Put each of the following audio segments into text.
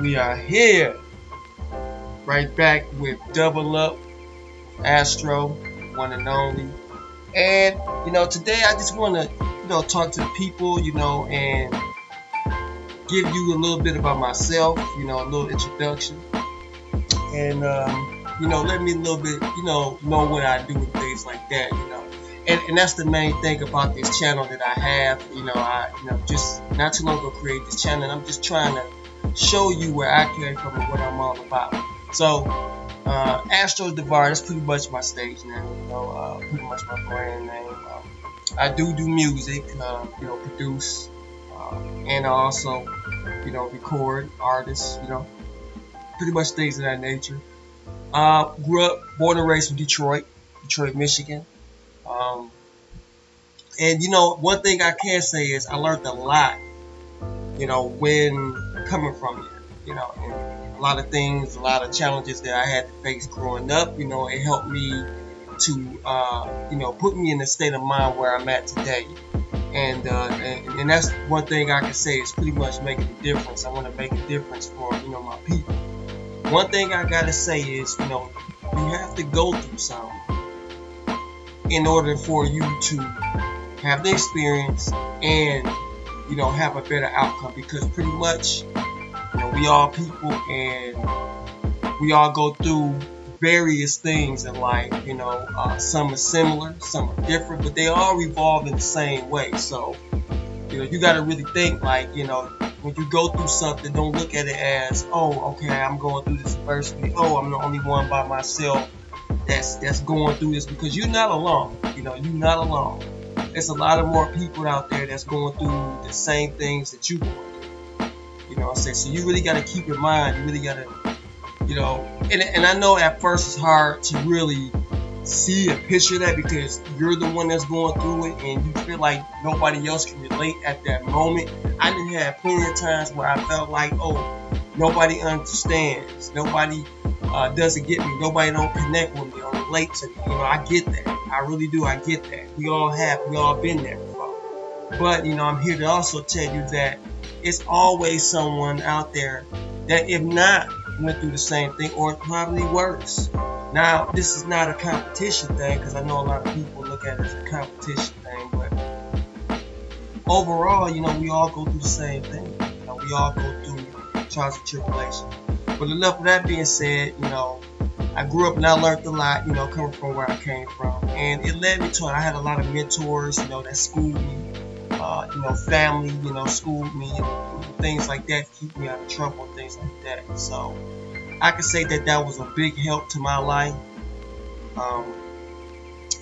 We are here, right back with Double Up, Astro, one and only. And, today I just want to, talk to the people, and give you a little bit about myself, a little introduction. And, let me a little bit, know what I do and things like that. And that's the main thing about this channel that I have. Just not too long ago created this channel, and I'm just trying to show you where I came from and what I'm all about. So, Astro Devar, that's pretty much my stage name, pretty much my brand name. I do music, produce, and I also, record artists, pretty much things of that nature. Grew up, born and raised in Detroit, Michigan. And one thing I can say is I learned a lot, when coming from there, and a lot of things, a lot of challenges that I had to face growing up, it helped me to, put me in the state of mind where I'm at today. And that's one thing I can say is pretty much making a difference. I want to make a difference for, my people. One thing I gotta say is, you have to go through something in order for you to have the experience and, have a better outcome. Because pretty much, we all people and we all go through various things in life. Some are similar, some are different, but they all revolve in the same way. So, you gotta really think like, when you go through something, don't look at it as, oh, okay, I'm going through this adversity. Oh, I'm the only one by myself that's going through this, because you're not alone. You're not alone. There's a lot of more people out there that's going through the same things that you going through. What I'm saying? So you really got to keep in mind. You really got to, and I know at first it's hard to really see a picture of that because you're the one that's going through it and you feel like nobody else can relate at that moment. I didn't have plenty of times where I felt like, oh, nobody understands, nobody doesn't get me, nobody don't connect with me or relate to me. I get that. I really do. I get that. We all been there before. But I'm here to also tell you that it's always someone out there that, if not, went through the same thing or probably worse. Now, this is not a competition thing, because I know a lot of people look at it as a competition thing, but overall, we all go through the same thing. We all go through trials and tribulations. But enough of that being said, I grew up and I learned a lot, coming from where I came from. And it led me to it. I had a lot of mentors, that schooled me, family, schooled me, and things like that to keep me out of trouble and things like that. So I could say that was a big help to my life.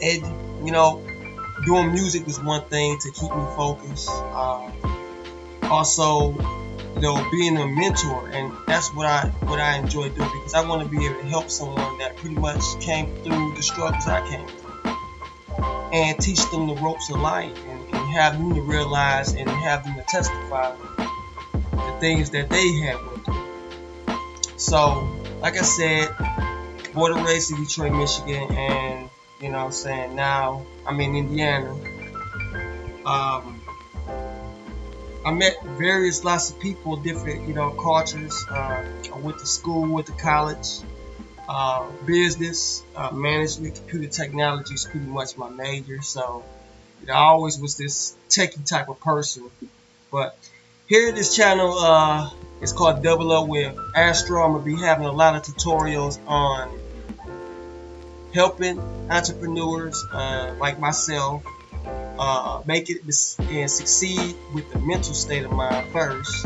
And, doing music was one thing to keep me focused. Also, being a mentor, and that's what I enjoy doing, because I want to be able to help someone that pretty much came through the struggles I came through, and teach them the ropes of life, and have them to realize and have them to testify the things that they have went through. So, like I said, born and raised in Detroit, Michigan, and now I'm in Indiana. I met lots of people, different, cultures. I went to school, went to college, business, management, computer technology is pretty much my major. So, I always was this techie type of person. But here, this channel is called Double Up with Astro. I'm gonna be having a lot of tutorials on helping entrepreneurs like myself make it and succeed with the mental state of mind first,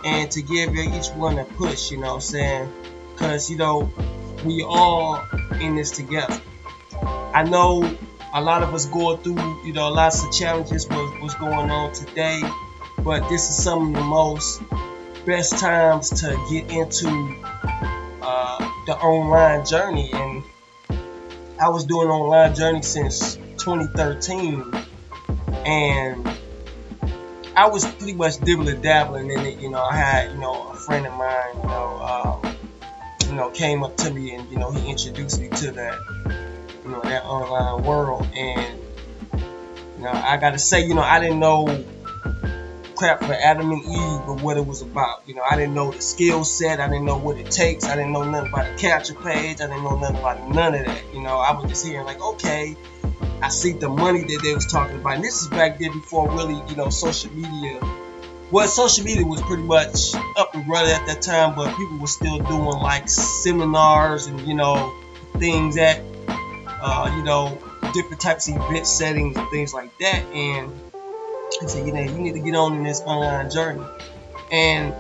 and to give each one a push, because we all in this together. I know a lot of us going through lots of challenges with what's going on today, but this is some of the most best times to get into the online journey. And I was doing online journey since 2013, and I was pretty much dibbling-dabbling in it. I had, a friend of mine, came up to me and, he introduced me to that, that online world. And, I gotta say, I didn't know crap for Adam and Eve or what it was about. You know, I didn't know the skill set. I didn't know what it takes. I didn't know nothing about the capture page. I didn't know nothing about none of that. You know, I was just hearing like, okay, I see the money that they was talking about. And this is back then before really, you know, social media. Well, social media was pretty much up and running at that time, but people were still doing like seminars and, you know, things that, you know, different types of event settings and things like that. And he said, you know, you need to get on in this online journey. And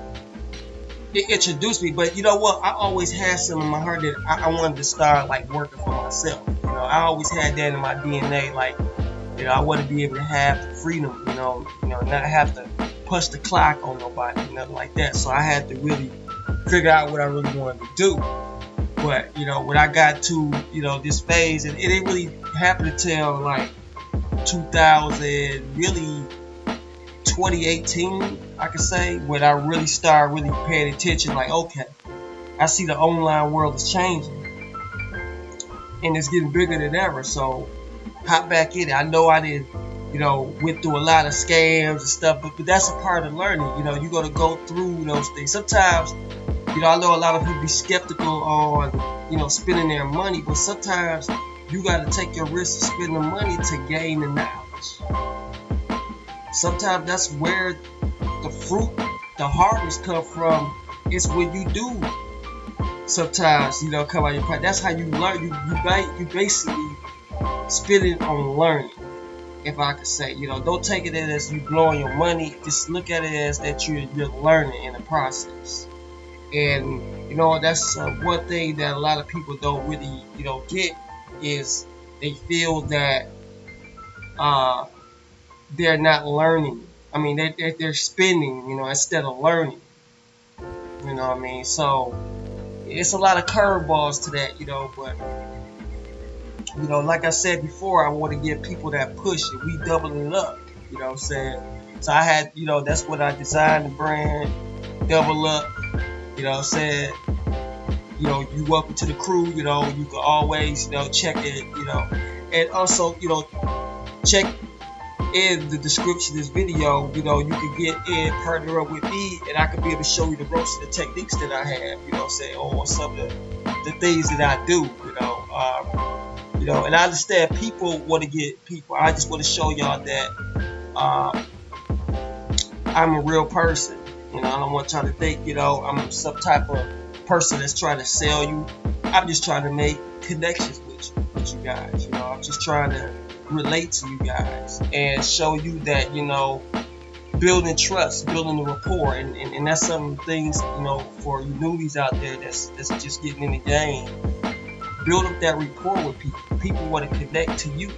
it introduced me. But you know what? I always had something in my heart that I wanted to start like working for myself. You know, I always had that in my DNA. Like, you know, I want to be able to have the freedom. You know, not have to punch the clock on nobody, nothing like that. So I had to really figure out what I really wanted to do. But you know, when I got to, you know, this phase, and it didn't really happen until like 2000, really 2018, I could say, when I really started really paying attention. Like, okay, I see the online world is changing, and it's getting bigger than ever. So hop back in it. I know I didn't, you know, went through a lot of scams and stuff, but that's a part of learning. You know, you got to go through those things. Sometimes, you know, I know a lot of people be skeptical on, you know, spending their money, but sometimes you got to take your risk of spending money to gain the knowledge. Sometimes that's where the fruit, the harvest come from. It's when you do sometimes, you know, come out your pocket. That's how you learn. You basically spend it on learning, if I could say. You know, don't take it as you blowing your money. Just look at it as that you're learning in the process. And you know, that's one thing that a lot of people don't really, you know, get, is they feel that they're not learning. I mean, they're spending, you know, instead of learning. You know what I mean? So it's a lot of curveballs to that, you know. But you know, like I said before, I want to give people that push, and we doubling it up. You know what I'm saying? So I had, you know, that's what I designed the brand, double up. You know what I'm saying? You know, you welcome to the crew. You know, you can always, you know, check it, you know. And also, you know, check in the description of this video. You know, you can get in, partner up with me, and I can be able to show you the ropes and the techniques that I have, you know what I'm saying, or some of the things that I do, you know. You know, and I understand people want to get people. I just want to show y'all that I'm a real person. You know, I don't want y'all to think, you know, I'm some type of person that's trying to sell you. I'm just trying to make connections with you guys. You know, I'm just trying to relate to you guys and show you that, you know, building trust, building the rapport, and that's some things, you know, for you newbies out there that's just getting in the game. Build up that rapport with people. People want to connect to you.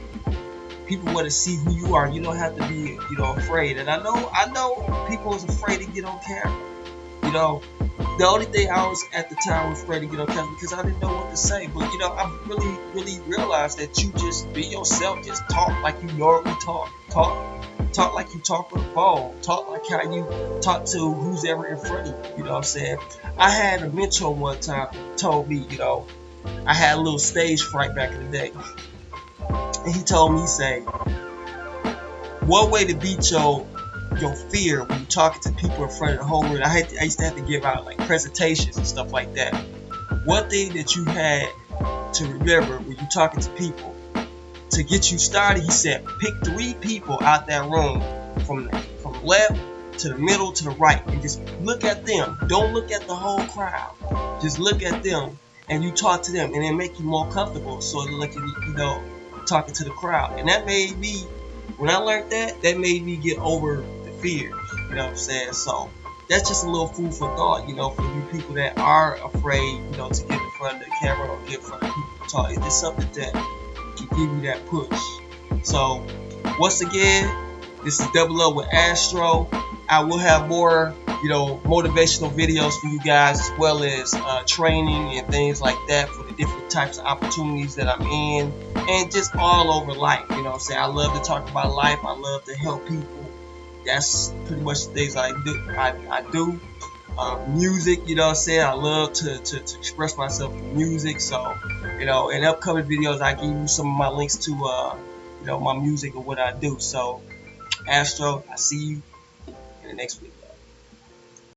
People want to see who you are. You don't have to be, you know, afraid. And I know people was afraid to get on camera. You know, the only thing I was at the time was afraid to get on camera because I didn't know what to say. But you know, I really realized that you just be yourself. Just talk like you normally talk. Talk like you talk on the phone. Talk like how you talk to who's ever in front of you. You know what I'm saying? I had a mentor one time told me, you know, I had a little stage fright back in the day. And he told me, he said, one way to beat your fear when you're talking to people in front of the whole room. I used to have to give out like presentations and stuff like that. One thing that you had to remember when you're talking to people to get you started, he said, pick 3 people out that room from the left to the middle to the right, and just look at them. Don't look at the whole crowd. Just look at them, and you talk to them, and it make you more comfortable. So like, you know, talking to the crowd. And that made me, when I learned that made me get over the fears, you know what I'm saying? So that's just a little food for thought, you know, for you people that are afraid, you know, to get in front of the camera or get in front of people to talk. It's just something that can give you that push. So once again, this is Double Up with Astro. I will have more, you know, motivational videos for you guys, as well as training and things like that for the different types of opportunities that I'm in, and just all over life. You know what I'm saying? I love to talk about life. I love to help people. That's pretty much the things I do. Music, you know what I'm saying? I love to express myself through music. So, you know, in upcoming videos, I give you some of my links to, you know, my music and what I do. So, Astro, I see you. the next week.